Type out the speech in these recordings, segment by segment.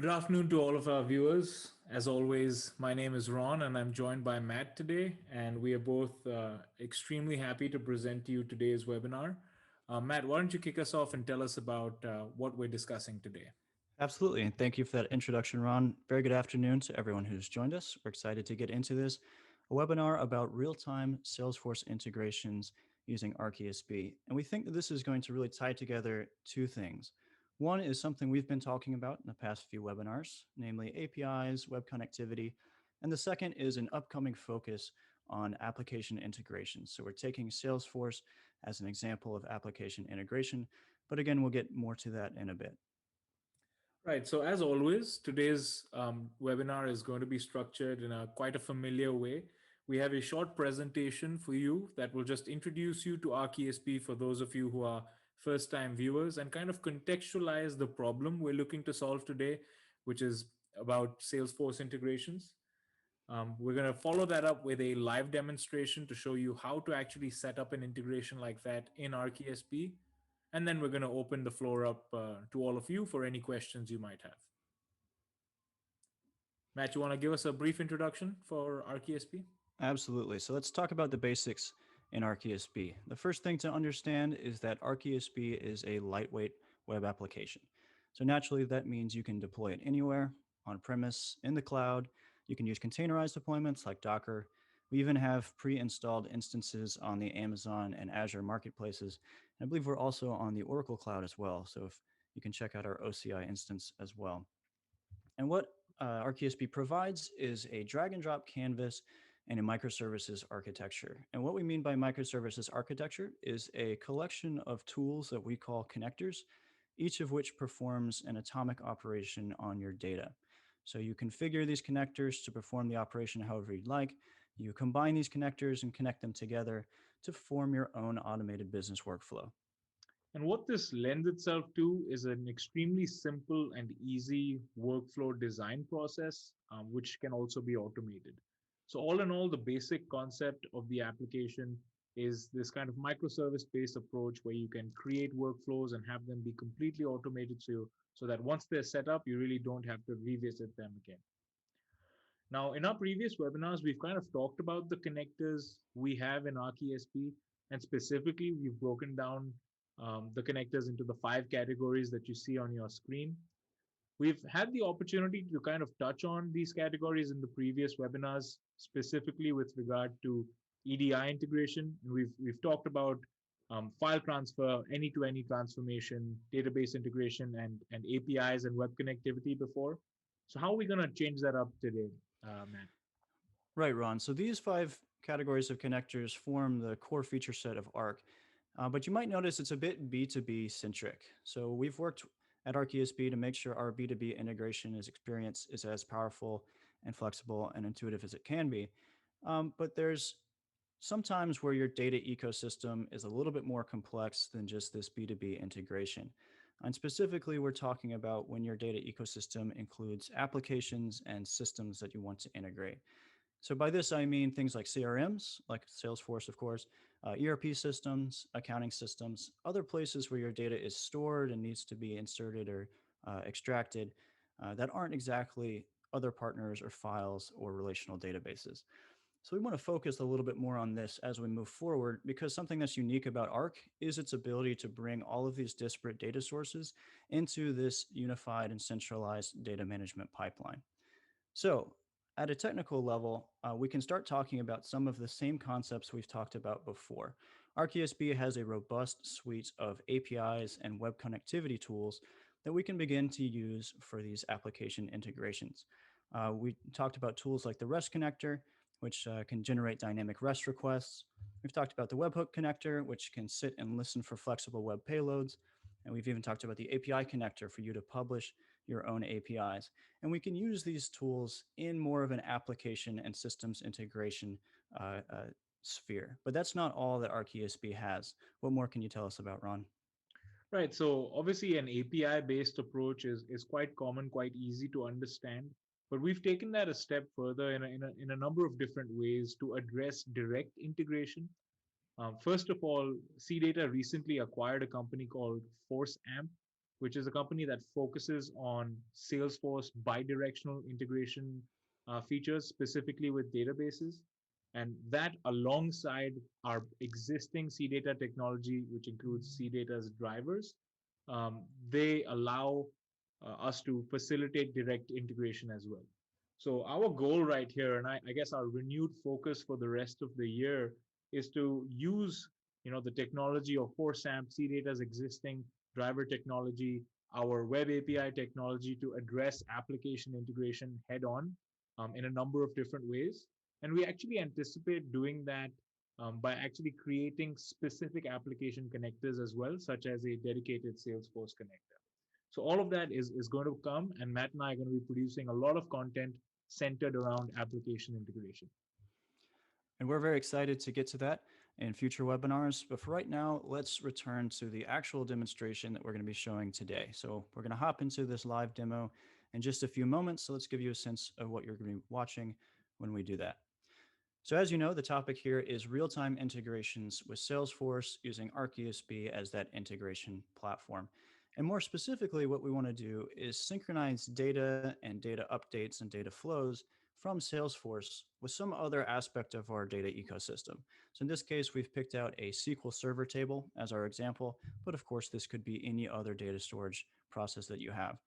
Good afternoon to all of our viewers. As always, my name is Ron and I'm joined by Matt today, and we are both extremely happy to present to you today's webinar. Matt, why don't you kick us off and tell us about what we're discussing today? Absolutely, and thank you for that introduction, Ron. Very good afternoon to everyone who's joined us. We're excited to get into this, a webinar about real-time Salesforce integrations using ArcESB. And we think that this is going to really tie together two things. One is something we've been talking about in the past few webinars, namely APIs, web connectivity. And the second is an upcoming focus on application integration. So we're taking Salesforce as an example of application integration, but again, we'll get more to that in a bit. Right, so as always, today's webinar is going to be structured in a quite a familiar way. We have a short presentation for you that will just introduce you to ArcESB for those of you who are first-time viewers and kind of contextualize the problem we're looking to solve today, which is about Salesforce integrations. We're going to follow that up with a live demonstration to show you how to actually set up an integration like that in ArcESB. And then we're going to open the floor up to all of you for any questions you might have. Matt, you want to give us a brief introduction for ArcESB? Absolutely. So let's talk about the basics in ArcESB. The first thing to understand is that ArcESB is a lightweight web application. So naturally, that means you can deploy it anywhere, on premise, in the cloud. You can use containerized deployments like Docker. We even have pre-installed instances on the Amazon and Azure marketplaces. And I believe we're also on the Oracle Cloud as well. So if you can check out our OCI instance as well. And what ArcESB provides is a drag and drop canvas and a microservices architecture. And what we mean by microservices architecture is a collection of tools that we call connectors, each of which performs an atomic operation on your data. So you configure these connectors to perform the operation however you'd like. You combine these connectors and connect them together to form your own automated business workflow. And what this lends itself to is an extremely simple and easy workflow design process, which can also be automated. So all in all, the basic concept of the application is this kind of microservice-based approach where you can create workflows and have them be completely automated so that once they're set up, you really don't have to revisit them again. Now, in our previous webinars, we've kind of talked about the connectors we have in ArcESB, and specifically, we've broken down the connectors into the 5 categories that you see on your screen. We've had the opportunity to kind of touch on these categories in the previous webinars, specifically with regard to EDI integration. And we've talked about file transfer, any-to-any transformation, database integration, and APIs and web connectivity before. So how are we going to change that up today, Matt? Right, Ron. So these 5 categories of connectors form the core feature set of Arc. But you might notice it's a bit B2B centric. So we've worked at ArcESB to make sure our B2B integration experience is as powerful and flexible and intuitive as it can be. But there's sometimes where your data ecosystem is a little bit more complex than just this B2B integration. And specifically, we're talking about when your data ecosystem includes applications and systems that you want to integrate. So by this, I mean things like CRMs, like Salesforce, of course, ERP systems, accounting systems, other places where your data is stored and needs to be inserted or extracted that aren't exactly other partners or files or relational databases. So we want to focus a little bit more on this as we move forward, because something that's unique about Arc is its ability to bring all of these disparate data sources into this unified and centralized data management pipeline. So at a technical level, we can start talking about some of the same concepts we've talked about before. ArcESB has a robust suite of APIs and web connectivity tools that we can begin to use for these application integrations. We talked about tools like the REST connector, which can generate dynamic REST requests. We've talked about the webhook connector, which can sit and listen for flexible web payloads. And we've even talked about the API connector for you to publish your own APIs. And we can use these tools in more of an application and systems integration sphere. But that's not all that ArcESB has. What more can you tell us about, Ron? Right. So obviously an API-based approach is quite common, quite easy to understand. But we've taken that a step further in a number of different ways to address direct integration. First of all, CData recently acquired a company called ForceAmp, which is a company that focuses on Salesforce bidirectional integration features, specifically with databases. And that alongside our existing CData technology, which includes CData's drivers, um, they allow us to facilitate direct integration as well. So our goal right here, and I guess our renewed focus for the rest of the year, is to use the technology of ForceAmp, CData's existing driver technology, our web API technology to address application integration head on in a number of different ways. And we actually anticipate doing that by actually creating specific application connectors as well, such as a dedicated Salesforce connector. So all of that is going to come, and Matt and I are going to be producing a lot of content centered around application integration. And we're very excited to get to that in future webinars. But for right now, let's return to the actual demonstration that we're going to be showing today. So we're going to hop into this live demo in just a few moments. So let's give you a sense of what you're going to be watching when we do that. So as you know, the topic here is real-time integrations with Salesforce using ArcESB as that integration platform. And more specifically, what we want to do is synchronize data and data updates and data flows from Salesforce with some other aspect of our data ecosystem. So in this case, we've picked out a SQL Server table as our example, but of course, this could be any other data storage process that you have.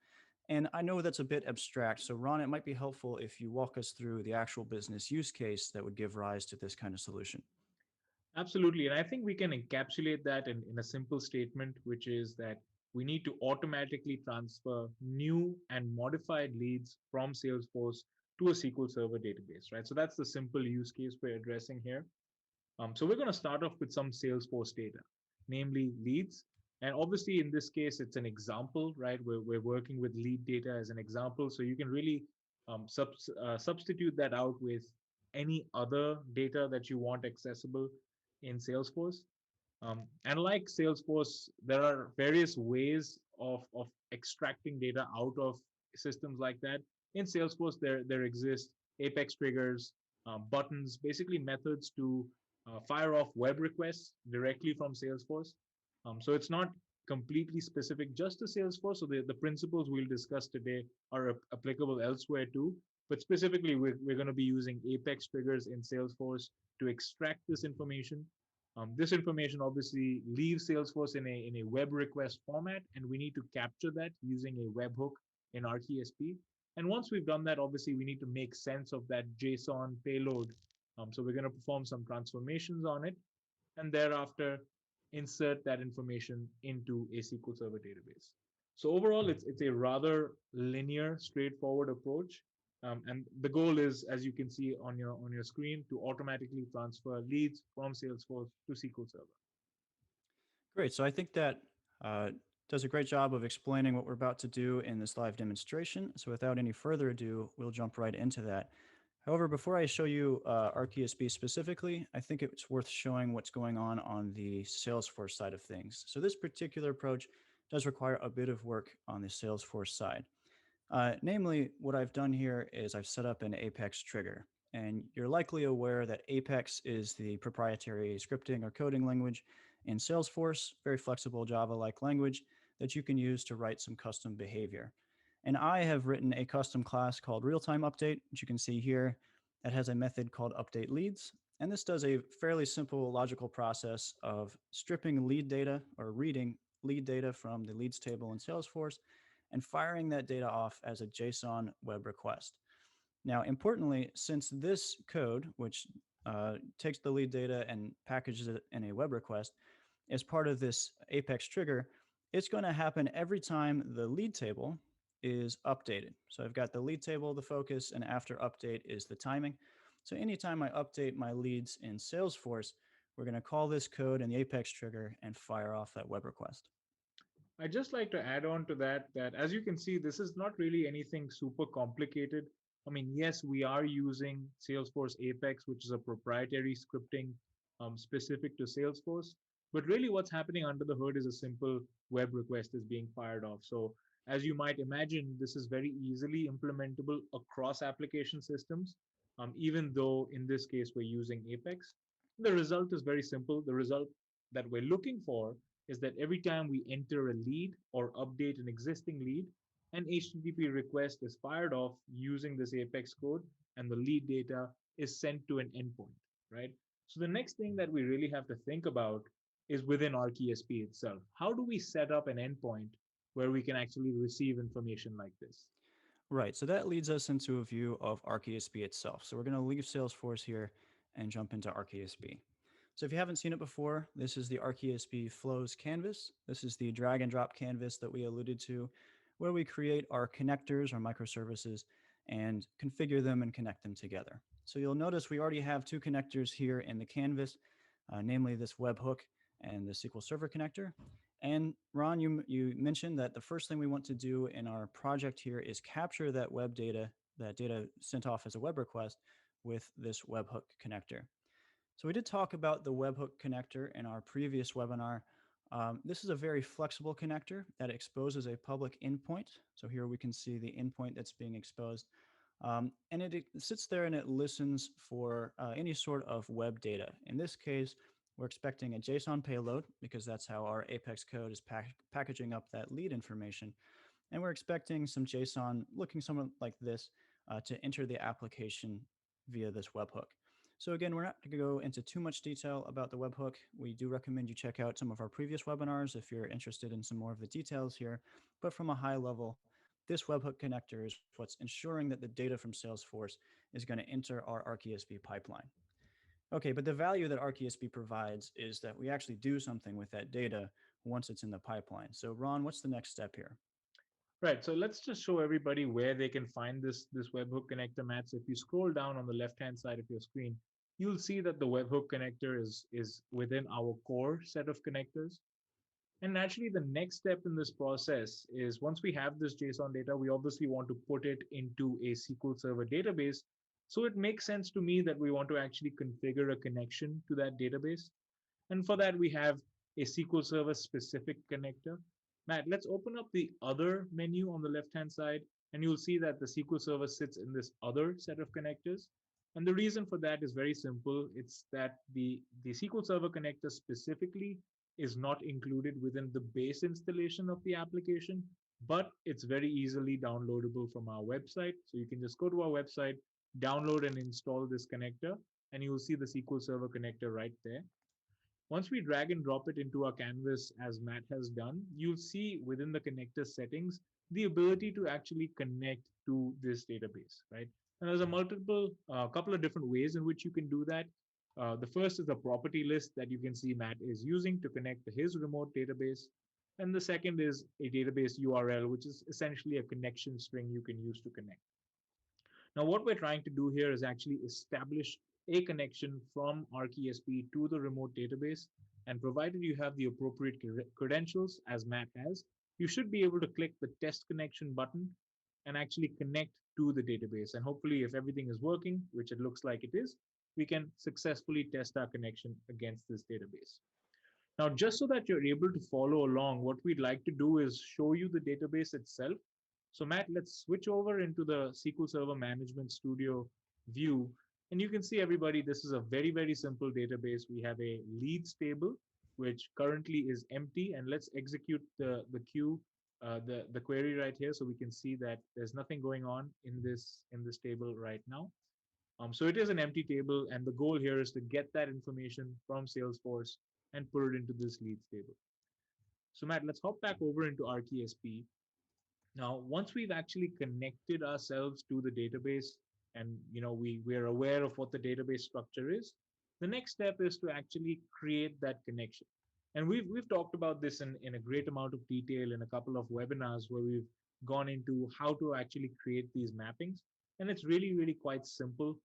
And I know that's a bit abstract. So Ron, it might be helpful if you walk us through the actual business use case that would give rise to this kind of solution. Absolutely. And I think we can encapsulate that in a simple statement, which is that we need to automatically transfer new and modified leads from Salesforce to a SQL Server database, right? So that's the simple use case we're addressing here. So we're going to start off with some Salesforce data, namely leads. And obviously, in this case, it's an example, right? We're working with lead data as an example. So you can really substitute that out with any other data that you want accessible in Salesforce. And like Salesforce, there are various ways of extracting data out of systems like that. In Salesforce, there exist Apex triggers, buttons, basically methods to fire off web requests directly from Salesforce. So it's not completely specific just to Salesforce. So the principles we'll discuss today are applicable elsewhere too. But specifically, we're going to be using Apex triggers in Salesforce to extract this information. This information obviously leaves Salesforce in a web request format, and we need to capture that using a webhook in ArcESB. And once we've done that, obviously we need to make sense of that JSON payload. So we're going to perform some transformations on it, and thereafter insert that information into a SQL Server database. So overall, it's a rather linear, straightforward approach. And the goal is, as you can see on your screen, to automatically transfer leads from Salesforce to SQL Server. Great. So I think that does a great job of explaining what we're about to do in this live demonstration. So without any further ado, we'll jump right into that. However, before I show you ArcESB specifically, I think it's worth showing what's going on the Salesforce side of things. So this particular approach does require a bit of work on the Salesforce side. Namely, what I've done here is I've set up an Apex trigger. And you're likely aware that Apex is the proprietary scripting or coding language in Salesforce, very flexible Java-like language that you can use to write some custom behavior. And I have written a custom class called real-time update, which you can see here, that has a method called update leads. And this does a fairly simple logical process of stripping lead data or reading lead data from the leads table in Salesforce and firing that data off as a JSON web request. Now, importantly, since this code, which takes the lead data and packages it in a web request, is part of this Apex trigger, it's going to happen every time the lead table is updated. So I've got the lead table, the focus, and after update is the timing. So anytime I update my leads in Salesforce, we're going to call this code in the Apex trigger and fire off that web request. I'd just like to add on to that as you can see, this is not really anything super complicated. I mean, yes, we are using Salesforce Apex, which is a proprietary scripting specific to Salesforce. But really what's happening under the hood is a simple web request is being fired off. So as you might imagine, this is very easily implementable across application systems, even though in this case we're using Apex. The result is very simple. The result that we're looking for is that every time we enter a lead or update an existing lead, an HTTP request is fired off using this Apex code, and the lead data is sent to an endpoint, right? So the next thing that we really have to think about is within ArcESB itself. How do we set up an endpoint where we can actually receive information like this? Right. So that leads us into a view of ArcESB itself. So we're going to leave Salesforce here and jump into ArcESB. So if you haven't seen it before, this is the ArcESB flows canvas. This is the drag and drop canvas that we alluded to, where we create our connectors, our microservices, and configure them and connect them together. So you'll notice we already have two connectors here in the canvas, namely this webhook and the SQL Server connector. And Ron, you mentioned that the first thing we want to do in our project here is capture that web data, that data sent off as a web request with this webhook connector. So we did talk about the webhook connector in our previous webinar. This is a very flexible connector that exposes a public endpoint. So here we can see the endpoint that's being exposed. And it sits there and it listens for any sort of web data. In this case, we're expecting a JSON payload because that's how our Apex code is packaging up that lead information. And we're expecting some JSON looking somewhat like this to enter the application via this webhook. So again, we're not going to go into too much detail about the webhook. We do recommend you check out some of our previous webinars if you're interested in some more of the details here. But from a high level, this webhook connector is what's ensuring that the data from Salesforce is going to enter our ArcESB pipeline. Okay, but the value that ArcESB provides is that we actually do something with that data once it's in the pipeline. So Ron, what's the next step here? Right. So let's just show everybody where they can find this webhook connector, Matt. So if you scroll down on the left-hand side of your screen, you'll see that the webhook connector is within our core set of connectors. And naturally, the next step in this process is once we have this JSON data, we obviously want to put it into a SQL Server database. So it makes sense to me that we want to actually configure a connection to that database. And for that, we have a SQL Server specific connector. Matt, let's open up the other menu on the left-hand side, and you'll see that the SQL Server sits in this other set of connectors. And the reason for that is very simple. It's that the SQL Server connector specifically is not included within the base installation of the application, but it's very easily downloadable from our website. So you can just go to our website, download and install this connector, and you'll see the SQL Server connector right there. Once we drag and drop it into our canvas, as Matt has done, you'll see within the connector settings, the ability to actually connect to this database, right? And there's a couple of different ways in which you can do that. The first is the property list that you can see Matt is using to connect to his remote database. And the second is a database URL, which is essentially a connection string you can use to connect. Now, what we're trying to do here is actually establish a connection from ArcESB to the remote database. And provided you have the appropriate credentials, as Matt has, you should be able to click the test connection button and actually connect to the database. And hopefully, if everything is working, which it looks like it is, we can successfully test our connection against this database. Now, just so that you're able to follow along, what we'd like to do is show you the database itself. So Matt, let's switch over into the SQL Server Management Studio view. And you can see everybody, this is a very, very simple database. We have a leads table, which currently is empty. And let's execute the query right here. So we can see that there's nothing going on in this table right now. So it is an empty table. And the goal here is to get that information from Salesforce and put it into this leads table. So Matt, let's hop back over into ArcESB. Now, once we've actually connected ourselves to the database and we're aware of what the database structure is, the next step is to actually create that connection. And we've talked about this in a great amount of detail in a couple of webinars where we've gone into how to actually create these mappings. And it's really, really quite simple.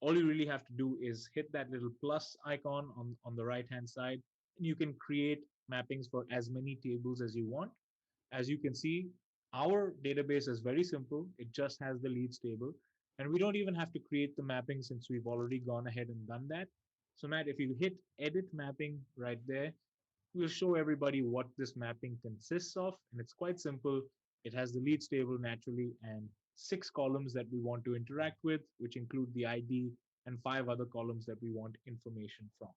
All you really have to do is hit that little plus icon on the right-hand side, and you can create mappings for as many tables as you want. As you can see, our database is very simple. It just has the leads table. And we don't even have to create the mapping since we've already gone ahead and done that. So Matt, if you hit edit mapping right there, we'll show everybody what this mapping consists of. And it's quite simple. It has the leads table naturally and 6 columns that we want to interact with, which include the ID and 5 other columns that we want information from.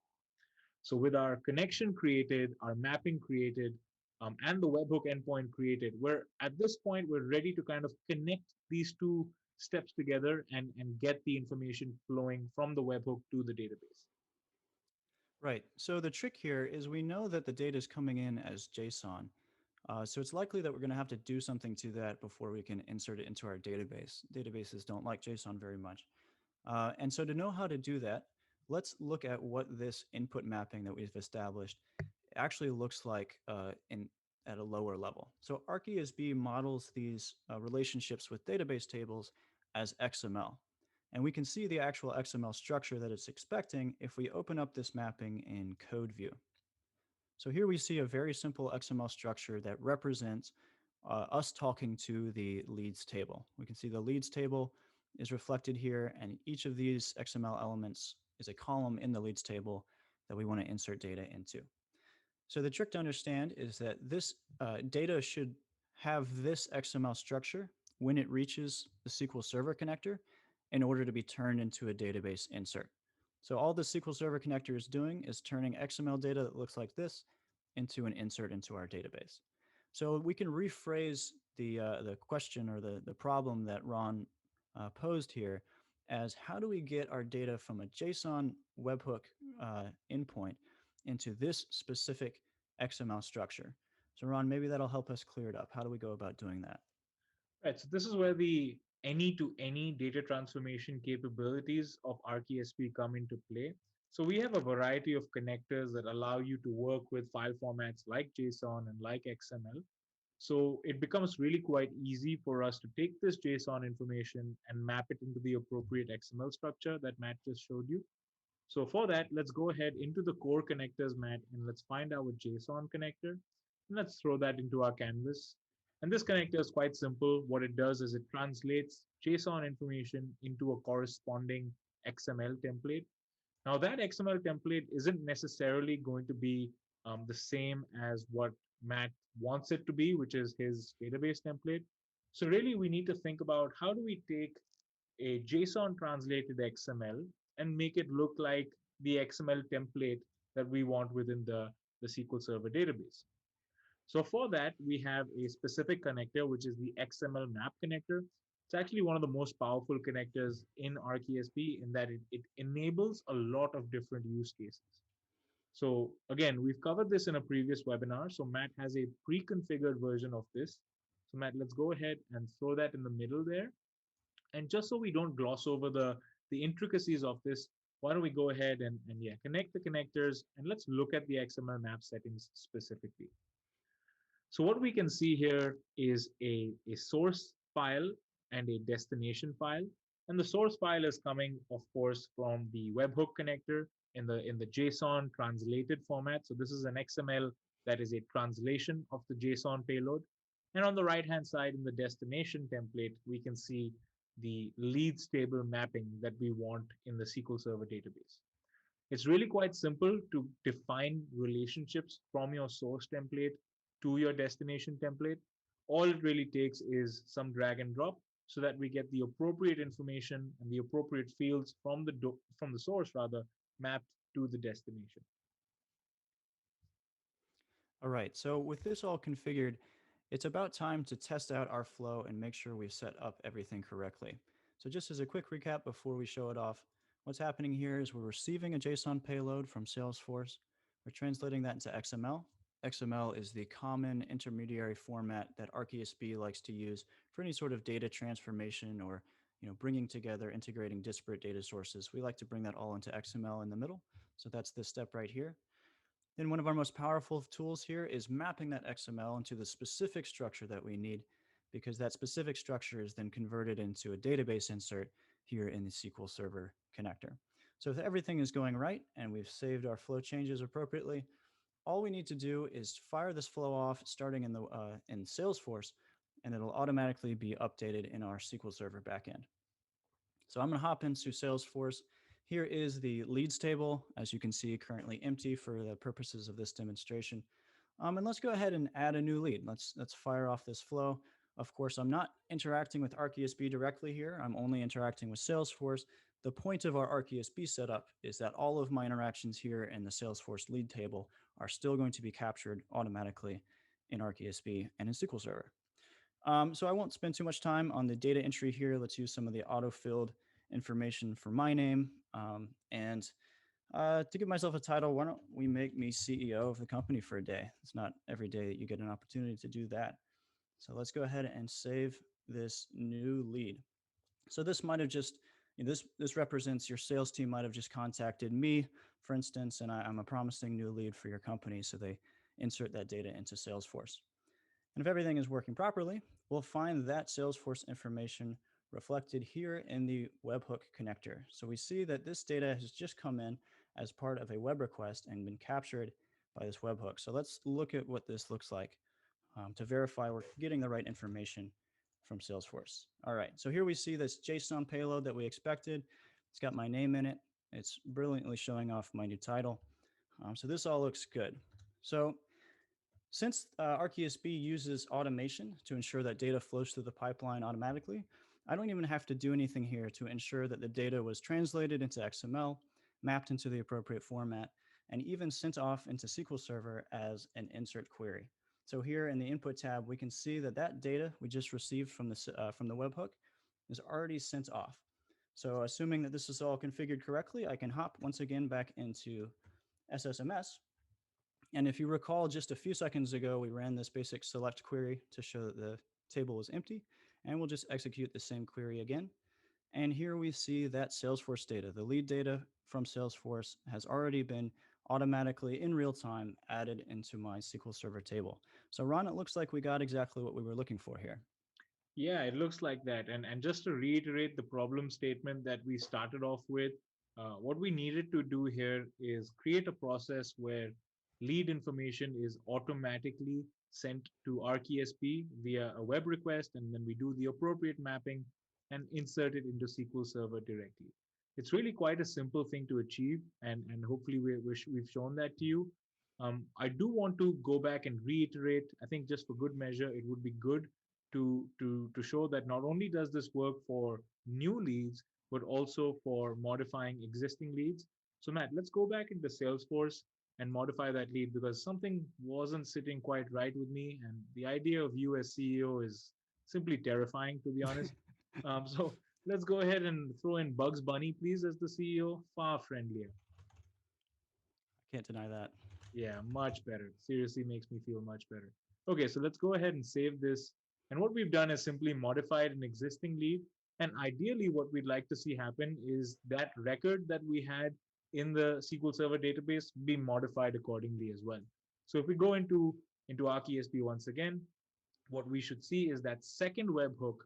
So with our connection created, our mapping created, and the webhook endpoint created, we're at this point, we're ready to kind of connect these two steps together and get the information flowing from the webhook to the database. Right. So the trick here is we know that the data is coming in as JSON. So it's likely that we're going to have to do something to that before we can insert it into our database. Databases don't like JSON very much. And so to know how to do that, let's look at what this input mapping that we've established actually looks like at a lower level. So ArcESB models these relationships with database tables as XML. And we can see the actual XML structure that it's expecting if we open up this mapping in code view. So here we see a very simple XML structure that represents us talking to the leads table. We can see the leads table is reflected here, and each of these XML elements is a column in the leads table that we want to insert data into. So the trick to understand is that this data should have this XML structure when it reaches the SQL Server connector in order to be turned into a database insert. So all the SQL Server connector is doing is turning XML data that looks like this into an insert into our database. So we can rephrase the question or the problem that Ron posed here as how do we get our data from a JSON webhook endpoint into this specific XML structure? So Ron, maybe that'll help us clear it up. How do we go about doing that? Right. So this is where the any to any data transformation capabilities of ArcESB come into play. So we have a variety of connectors that allow you to work with file formats like JSON and like XML. So it becomes really quite easy for us to take this JSON information and map it into the appropriate XML structure that Matt just showed you. So for that, let's go ahead into the core connectors, Matt, and let's find our JSON connector. And let's throw that into our canvas. And this connector is quite simple. What it does is it translates JSON information into a corresponding XML template. Now, that XML template isn't necessarily going to be the same as what Matt wants it to be, which is his database template. So really, we need to think about how do we take a JSON translated XML and make it look like the XML template that we want within the SQL Server database. So for that, we have a specific connector, which is the XML map connector. It's actually one of the most powerful connectors in ArcESB in that it enables a lot of different use cases. So again, we've covered this in a previous webinar. So Matt has a pre-configured version of this. So Matt, let's go ahead and throw that in the middle there. And just so we don't gloss over the intricacies of this, why don't we go ahead and yeah, connect the connectors and let's look at the XML map settings specifically. So what we can see here is a source file and a destination file. And the source file is coming, of course, from the webhook connector in the JSON translated format. So this is an XML that is a translation of the JSON payload. And on the right-hand side in the destination template, we can see the leads table mapping that we want in the SQL Server database. It's really quite simple to define relationships from your source template to your destination template. All it really takes is some drag and drop so that we get the appropriate information and the appropriate fields from the source rather mapped to the destination. All right, so with this all configured, it's about time to test out our flow and make sure we've set up everything correctly. So just as a quick recap before we show it off, what's happening here is we're receiving a JSON payload from Salesforce. We're translating that into XML. XML is the common intermediary format that ArcESB likes to use for any sort of data transformation or bringing together, integrating disparate data sources. We like to bring that all into XML in the middle. So that's this step right here. Then one of our most powerful tools here is mapping that XML into the specific structure that we need, because that specific structure is then converted into a database insert here in the SQL Server connector. So if everything is going right and we've saved our flow changes appropriately, all we need to do is fire this flow off starting in Salesforce, and it'll automatically be updated in our SQL Server backend. So I'm going to hop into Salesforce. Here is the leads table, as you can see, currently empty for the purposes of this demonstration. And let's go ahead and add a new lead. Let's fire off this flow. Of course, I'm not interacting with ArcESB directly here. I'm only interacting with Salesforce. the point of our ArcESB setup is that all of my interactions here in the Salesforce lead table are still going to be captured automatically in ArcESB and in SQL Server. So I won't spend too much time on the data entry here. Let's use some of the auto-filled information for my name. And to give myself a title, why don't we make me CEO of the company for a day? It's not every day that you get an opportunity to do that. So let's go ahead and save this new lead. So this might have just, this represents your sales team might have just contacted me, for instance, and I'm a promising new lead for your company. So they insert that data into Salesforce. And if everything is working properly, we'll find that Salesforce information reflected here in the webhook connector. So we see that this data has just come in as part of a web request and been captured by this webhook. So let's look at what this looks like to verify we're getting the right information from Salesforce. All right, so here we see this JSON payload that we expected. It's got my name in it. It's brilliantly showing off my new title. So this all looks good. So since ArcESB uses automation to ensure that data flows through the pipeline automatically, I don't even have to do anything here to ensure that the data was translated into XML, mapped into the appropriate format, and even sent off into SQL Server as an insert query. So here in the input tab, we can see that that data we just received from the webhook is already sent off. So assuming that this is all configured correctly, I can hop once again back into SSMS. And if you recall, just a few seconds ago, we ran this basic select query to show that the table was empty. And we'll just execute the same query again. And here we see that Salesforce data, the lead data from Salesforce, has already been automatically in real time added into my SQL Server table. So Ron, it looks like we got exactly what we were looking for here. Yeah, it looks like that. And just to reiterate the problem statement that we started off with, what we needed to do here is create a process where lead information is automatically sent to ArcESB via a web request, and then we do the appropriate mapping and insert it into SQL Server directly. It's really quite a simple thing to achieve, and hopefully we've shown that to you. I do want to go back and reiterate, I think just for good measure, it would be good to show that not only does this work for new leads, but also for modifying existing leads. So Matt, let's go back into Salesforce and modify that lead because something wasn't sitting quite right with me. And the idea of you as CEO is simply terrifying, to be honest. So let's go ahead and throw in Bugs Bunny, please, as the CEO. Far friendlier. Can't deny that. Yeah, much better. Seriously makes me feel much better. Okay, so let's go ahead and save this. And what we've done is simply modified an existing lead. And ideally, what we'd like to see happen is that record that we had in the SQL Server database be modified accordingly as well. So if we go into ArcESB once again, what we should see is that second webhook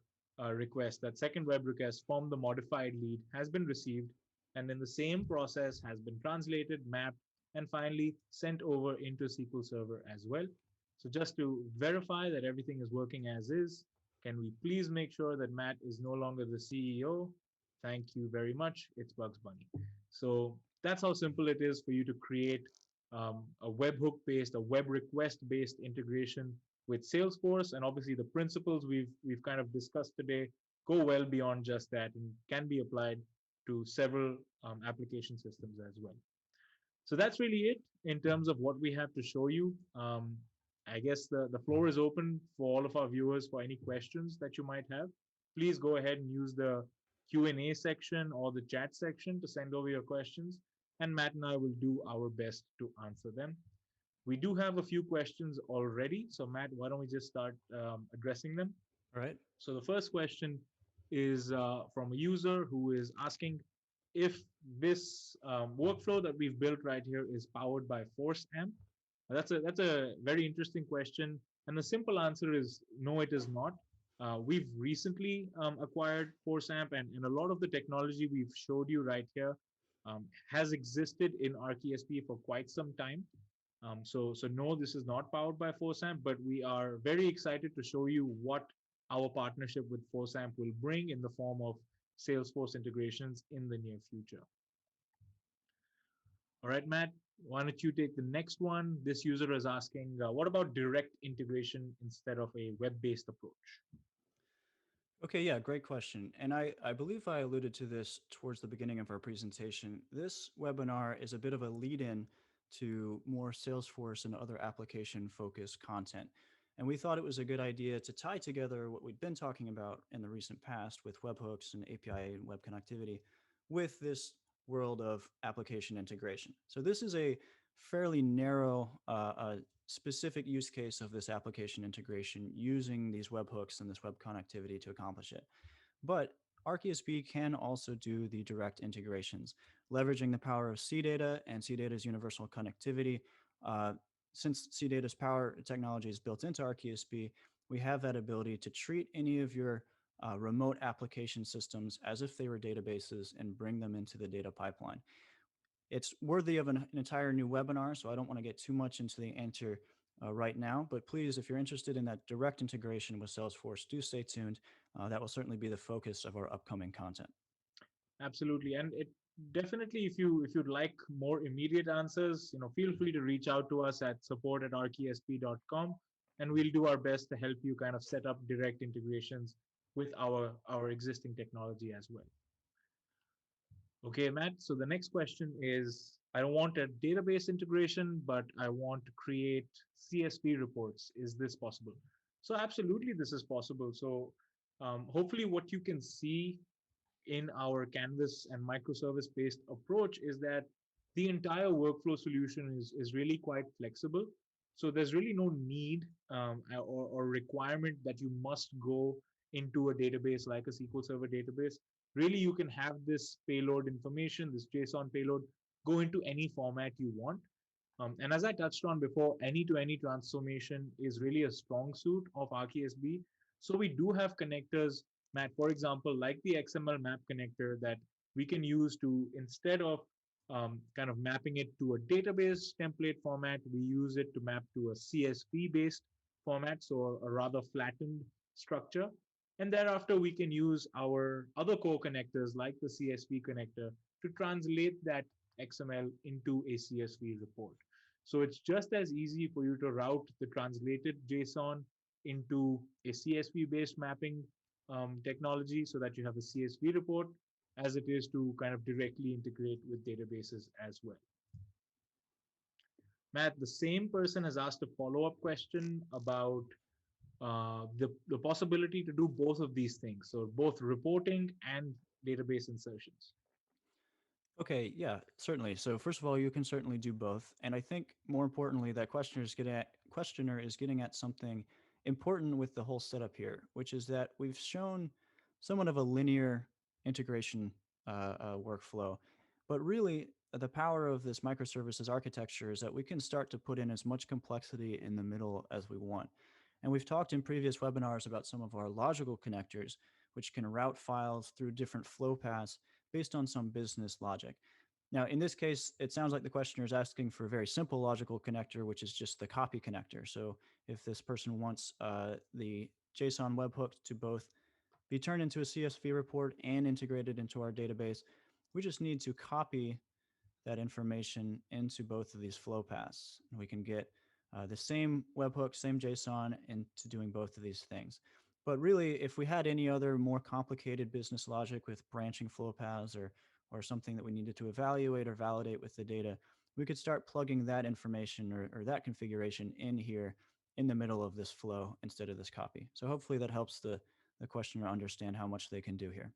request, that second web request from the modified lead has been received, and then the same process has been translated, mapped, and finally sent over into SQL Server as well. So just to verify that everything is working as is, can we please make sure that Matt is no longer the CEO? Thank you very much. It's Bugs Bunny. So that's how simple it is for you to create a webhook-based, a web request-based integration with Salesforce. And obviously the principles we've kind of discussed today go well beyond just that and can be applied to several application systems as well. So that's really it in terms of what we have to show you. I guess the floor is open for all of our viewers for any questions that you might have. Please go ahead and use the Q&A section or the chat section to send over your questions, and Matt and I will do our best to answer them. We do have a few questions already. So Matt, why don't we just start addressing them? All right. So the first question is from a user who is asking if this workflow that we've built right here is powered by ForceAmp. That's a very interesting question, and the simple answer is no, it is not. We've recently acquired ForceAmp, and a lot of the technology we've showed you right here has existed in ArcESB for quite some time. So no, this is not powered by ForceAmp, but we are very excited to show you what our partnership with ForceAmp will bring in the form of Salesforce integrations in the near future. All right, Matt, why don't you take the next one? This user is asking, what about direct integration instead of a web-based approach? Okay, yeah, great question. And I believe I alluded to this towards the beginning of our presentation. This webinar is a bit of a lead in to more Salesforce and other application focused content. And we thought it was a good idea to tie together what we've been talking about in the recent past with webhooks and API and web connectivity with this world of application integration. So this is a fairly narrow, specific use case of this application integration using these webhooks and this web connectivity to accomplish it. But ArcESB can also do the direct integrations, leveraging the power of CData and CData's universal connectivity. Uh, since CData's power technology is built into ArcESB, we have that ability to treat any of your remote application systems as if they were databases and bring them into the data pipeline. It's worthy of an entire new webinar, so I don't want to get too much into the answer right now. But please, if you're interested in that direct integration with Salesforce, do stay tuned. That will certainly be the focus of our upcoming content. Absolutely. And it definitely, if you'd like more immediate answers, feel free to reach out to us at support@arcesp.com, and we'll do our best to help you kind of set up direct integrations with our existing technology as well. Okay, Matt. So the next question is, I don't want a database integration, but I want to create CSV reports. Is this possible? So absolutely, this is possible. So hopefully what you can see in our Canvas and microservice based approach is that the entire workflow solution is really quite flexible. So there's really no need or requirement that you must go into a database like a SQL Server database. Really, you can have this payload information, this JSON payload, go into any format you want. And as I touched on before, any-to-any transformation is really a strong suit of ArcESB. So we do have connectors, Matt, for example, like the XML map connector that we can use to, instead of kind of mapping it to a database template format, we use it to map to a CSV-based format, so a rather flattened structure. And thereafter, we can use our other core connectors like the CSV connector to translate that XML into a CSV report. So it's just as easy for you to route the translated JSON into a CSV based mapping technology so that you have a CSV report as it is to kind of directly integrate with databases as well. Matt, the same person has asked a follow-up question about the possibility to do both of these things. So both reporting and database insertions. Okay, yeah, certainly. So first of all, you can certainly do both, and I think more importantly, that questioner is getting at something important with the whole setup here, which is that we've shown somewhat of a linear integration workflow, but really the power of this microservices architecture is that we can start to put in as much complexity in the middle as we want. And we've talked in previous webinars about some of our logical connectors, which can route files through different flow paths based on some business logic. Now, in this case, it sounds like the questioner is asking for a very simple logical connector, which is just the copy connector. So if this person wants the JSON webhook to both be turned into a CSV report and integrated into our database, we just need to copy that information into both of these flow paths. And we can get the same webhook, same JSON into doing both of these things. But really, if we had any other more complicated business logic with branching flow paths or something that we needed to evaluate or validate with the data, we could start plugging that information or that configuration in here in the middle of this flow instead of this copy. So hopefully that helps the questioner understand how much they can do here.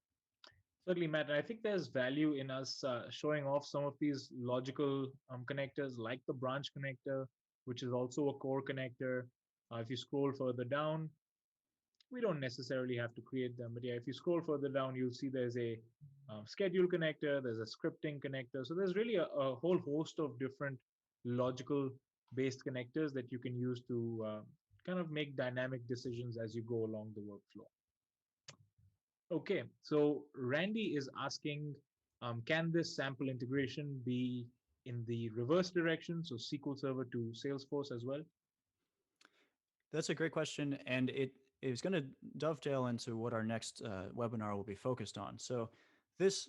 Certainly, Matt. I think there's value in us showing off some of these logical connectors, like the branch connector, which is also a core connector. If you scroll further down, we don't necessarily have to create them, but yeah, if you scroll further down, you'll see there's a schedule connector, there's a scripting connector. So there's really a whole host of different logical based connectors that you can use to kind of make dynamic decisions as you go along the workflow. Okay, so Randy is asking, can this sample integration be in the reverse direction, so SQL Server to Salesforce as well? That's a great question, and it is going to dovetail into what our next webinar will be focused on. So this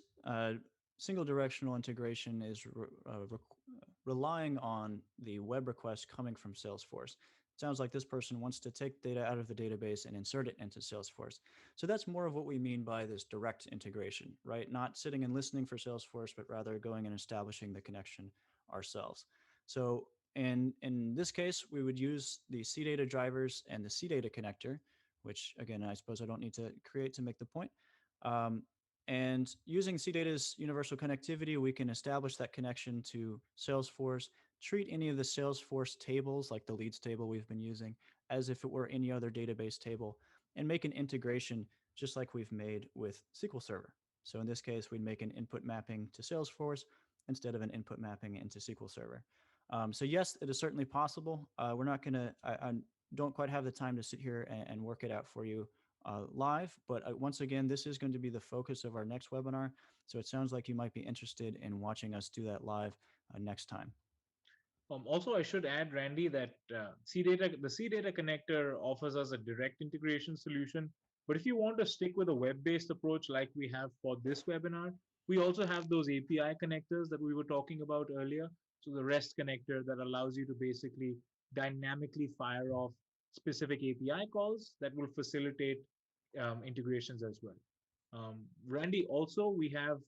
single directional integration is relying on the web request coming from Salesforce. sounds like this person wants to take data out of the database and insert it into Salesforce. So that's more of what we mean by this direct integration, right? Not sitting and listening for Salesforce, but rather going and establishing the connection ourselves. So in this case, we would use the CData drivers and the CData connector, which again, I suppose I don't need to create to make the point. Um, and using CData's universal connectivity, we can establish that connection to Salesforce, treat any of the Salesforce tables, like the leads table we've been using, as if it were any other database table, and make an integration just like we've made with SQL Server. So in this case, we'd make an input mapping to Salesforce instead of an input mapping into SQL Server. So yes, it is certainly possible. We're not going to, I don't quite have the time to sit here and work it out for you live, but once again, this is going to be the focus of our next webinar. So it sounds like you might be interested in watching us do that live next time. Also, I should add, Randy, that the CData connector offers us a direct integration solution. But if you want to stick with a web-based approach like we have for this webinar, we also have those API connectors that we were talking about earlier. So the REST connector that allows you to basically dynamically fire off specific API calls that will facilitate integrations as well. Randy, also we have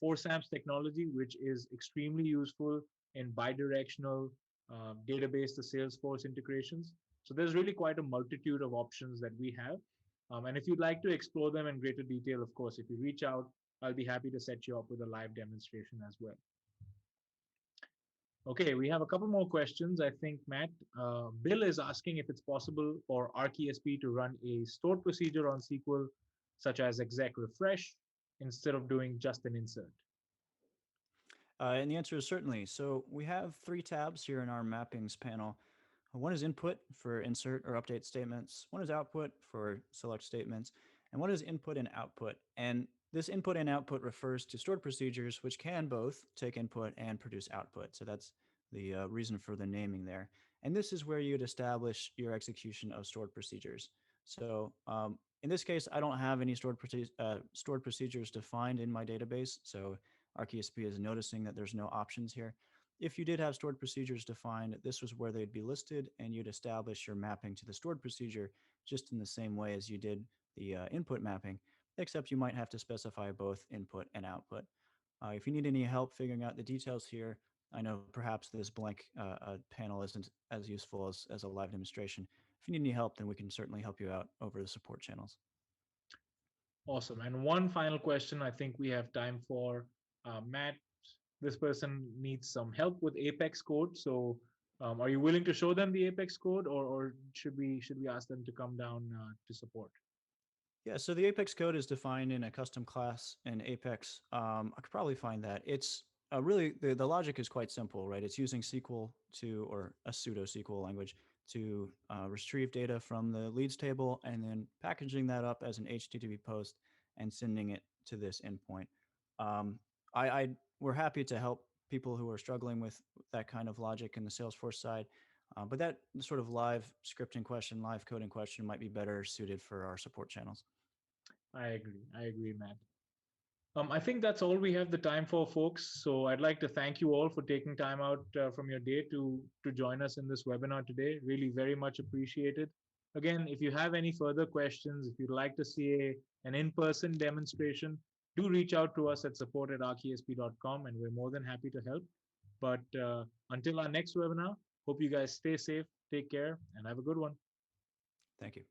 ForceAmp's technology, which is extremely useful in bidirectional database to Salesforce integrations. So there's really quite a multitude of options that we have. And if you'd like to explore them in greater detail, of course, if you reach out, I'll be happy to set you up with a live demonstration as well. Okay, we have a couple more questions. I think, Matt, Bill is asking if it's possible for ArcESB to run a stored procedure on SQL, such as exec refresh, instead of doing just an insert. And the answer is certainly. So we have three tabs here in our mappings panel. One is input for insert or update statements. One is output for select statements. And one is input and output. And this input and output refers to stored procedures, which can both take input and produce output. So that's the reason for the naming there. And this is where you'd establish your execution of stored procedures. So in this case, I don't have any stored procedures defined in my database. So ArcESB is noticing that there's no options here. If you did have stored procedures defined, this was where they'd be listed, and you'd establish your mapping to the stored procedure just in the same way as you did the input mapping, except you might have to specify both input and output. If you need any help figuring out the details here, I know perhaps this blank panel isn't as useful as a live demonstration. If you need any help, then we can certainly help you out over the support channels. Awesome. And one final question I think we have time for. Matt, this person needs some help with Apex code. So are you willing to show them the Apex code, or should we ask them to come down to support? Yeah, so the Apex code is defined in a custom class in Apex. I could probably find that. It's really, the logic is quite simple, right? It's using SQL or a pseudo SQL language to retrieve data from the leads table and then packaging that up as an HTTP post and sending it to this endpoint. We're happy to help people who are struggling with that kind of logic in the Salesforce side. But that sort of live scripting question, live coding question might be better suited for our support channels. I agree, Matt. I think that's all we have the time for, folks. So I'd like to thank you all for taking time out from your day to join us in this webinar today. Really very much appreciated. Again, if you have any further questions, if you'd like to see an in-person demonstration, do reach out to us at support@arcesb.com, and we're more than happy to help. But until our next webinar, hope you guys stay safe, take care, and have a good one. Thank you.